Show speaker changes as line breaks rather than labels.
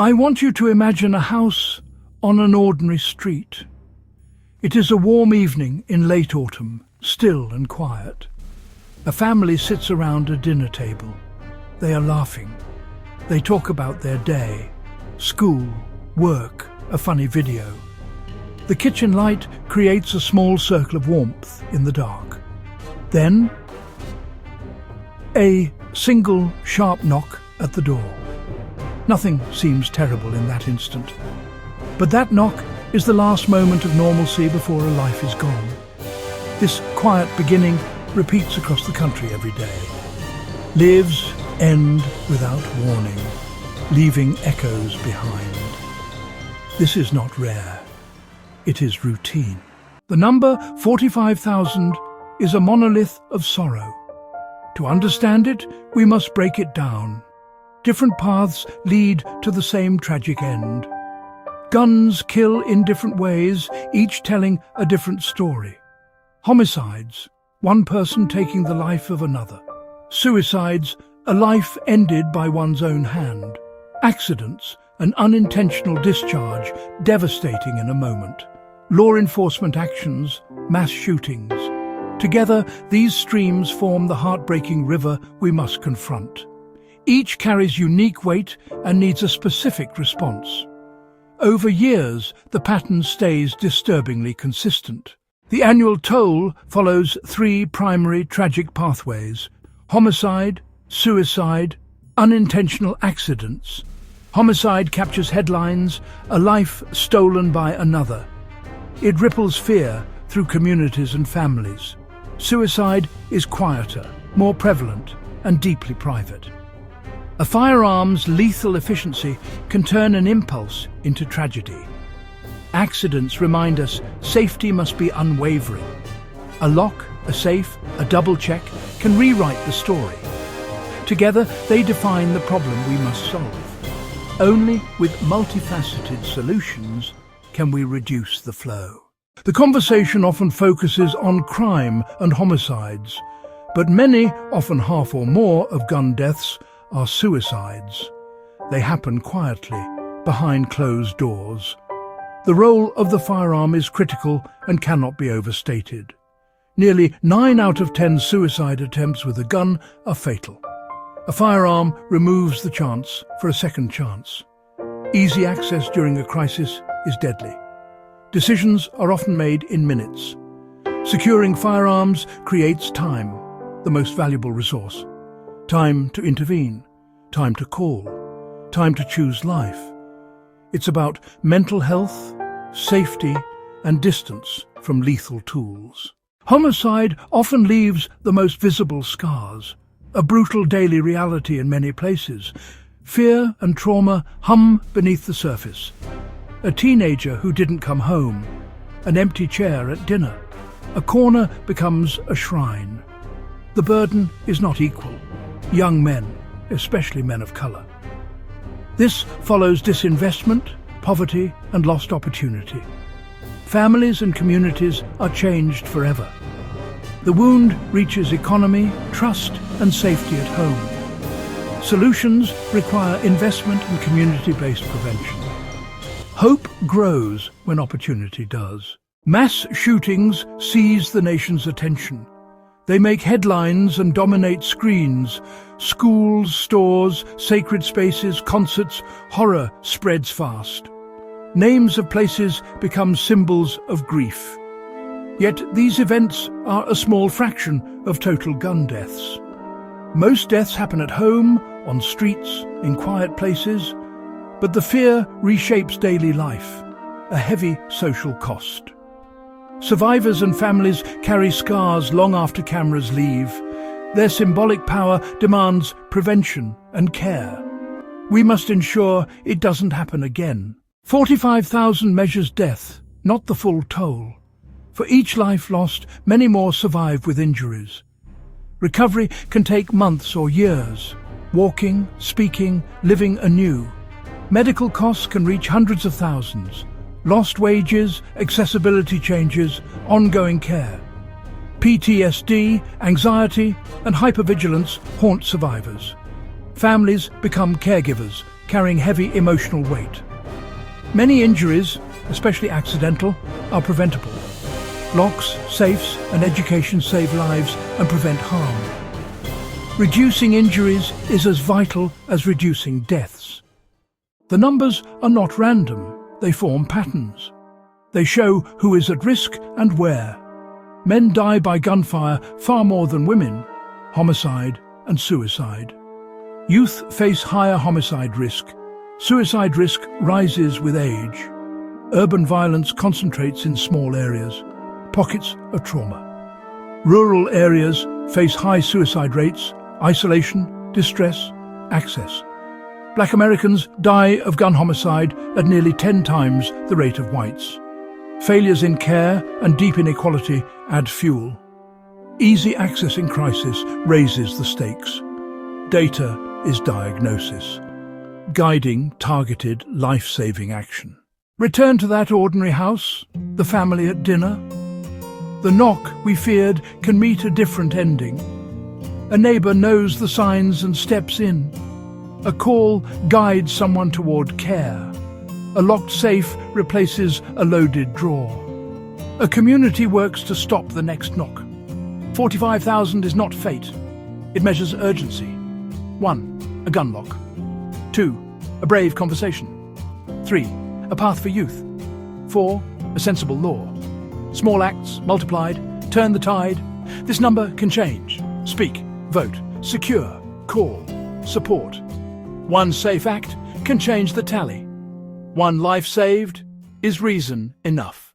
I want you to imagine a house on an ordinary street. It is a warm evening in late autumn, still and quiet. A family sits around a dinner table. They are laughing. They talk about their day, school, work, a funny video. The kitchen light creates a small circle of warmth in the dark. Then, a single sharp knock at the door. Nothing seems terrible in that instant. But that knock is the last moment of normalcy before a life is gone. This quiet beginning repeats across the country every day. Lives end without warning, leaving echoes behind. This is not rare. It is routine. The number 45,000 is a monolith of sorrow. To understand it, we must break it down. Different paths lead to the same tragic end. Guns kill in different ways, each telling a different story. Homicides, one person taking the life of another. Suicides, a life ended by one's own hand. Accidents, an unintentional discharge, devastating in a moment. Law enforcement actions, mass shootings. Together, these streams form the heartbreaking river we must confront. Each carries unique weight and needs a specific response. Over years, the pattern stays disturbingly consistent. The annual toll follows three primary tragic pathways: homicide, suicide, unintentional accidents. Homicide captures headlines, a life stolen by another. It ripples fear through communities and families. Suicide is quieter, more prevalent, and deeply private. A firearm's lethal efficiency can turn an impulse into tragedy. Accidents remind us safety must be unwavering. A lock, a safe, a double check can rewrite the story. Together, they define the problem we must solve. Only with multifaceted solutions can we reduce the flow. The conversation often focuses on crime and homicides, but many, often half or more, of gun deaths are suicides. They happen quietly, behind closed doors. The role of the firearm is critical and cannot be overstated. Nearly 9 out of 10 suicide attempts with a gun are fatal. A firearm removes the chance for a second chance. Easy access during a crisis is deadly. Decisions are often made in minutes. Securing firearms creates time, the most valuable resource. Time to intervene, time to call, time to choose life. It's about mental health, safety, and distance from lethal tools. Homicide often leaves the most visible scars, a brutal daily reality in many places. Fear and trauma hum beneath the surface. A teenager who didn't come home, an empty chair at dinner. A corner becomes a shrine. The burden is not equal. Young men, especially men of colour. This follows disinvestment, poverty, and lost opportunity. Families and communities are changed forever. The wound reaches economy, trust, and safety at home. Solutions require investment and community-based prevention. Hope grows when opportunity does. Mass shootings seize the nation's attention. They make headlines and dominate screens. Schools, stores, sacred spaces, concerts, horror spreads fast. Names of places become symbols of grief. Yet these events are a small fraction of total gun deaths. Most deaths happen at home, on streets, in quiet places, but the fear reshapes daily life, a heavy social cost. Survivors and families carry scars long after cameras leave. Their symbolic power demands prevention and care. We must ensure it doesn't happen again. 45,000 measures death, not the full toll. For each life lost, many more survive with injuries. Recovery can take months or years. Walking, speaking, living anew. Medical costs can reach hundreds of thousands. Lost wages, accessibility changes, ongoing care. PTSD, anxiety, and hypervigilance haunt survivors. Families become caregivers, carrying heavy emotional weight. Many injuries, especially accidental, are preventable. Locks, safes, and education save lives and prevent harm. Reducing injuries is as vital as reducing deaths. The numbers are not random, they form patterns. They show who is at risk and where. Men die by gunfire far more than women, homicide and suicide. Youth face higher homicide risk. Suicide risk rises with age. Urban violence concentrates in small areas, pockets of trauma. Rural areas face high suicide rates, isolation, distress, access. Black Americans die of gun homicide at nearly 10 times the rate of whites. Failures in care and deep inequality add fuel. Easy access in crisis raises the stakes. Data is diagnosis, guiding targeted, life-saving action. Return to that ordinary house, the family at dinner. The knock we feared can meet a different ending. A neighbour knows the signs and steps in. A call guides someone toward care. A locked safe replaces a loaded drawer. A community works to stop the next knock. 45,000 is not fate. It measures urgency. 1. A gun lock. 2. A brave conversation. 3. A path for youth. 4. A sensible law. Small acts multiplied turn the tide. This number can change. Speak, vote, secure, call, support. One safe act can change the tally. One life saved is reason enough.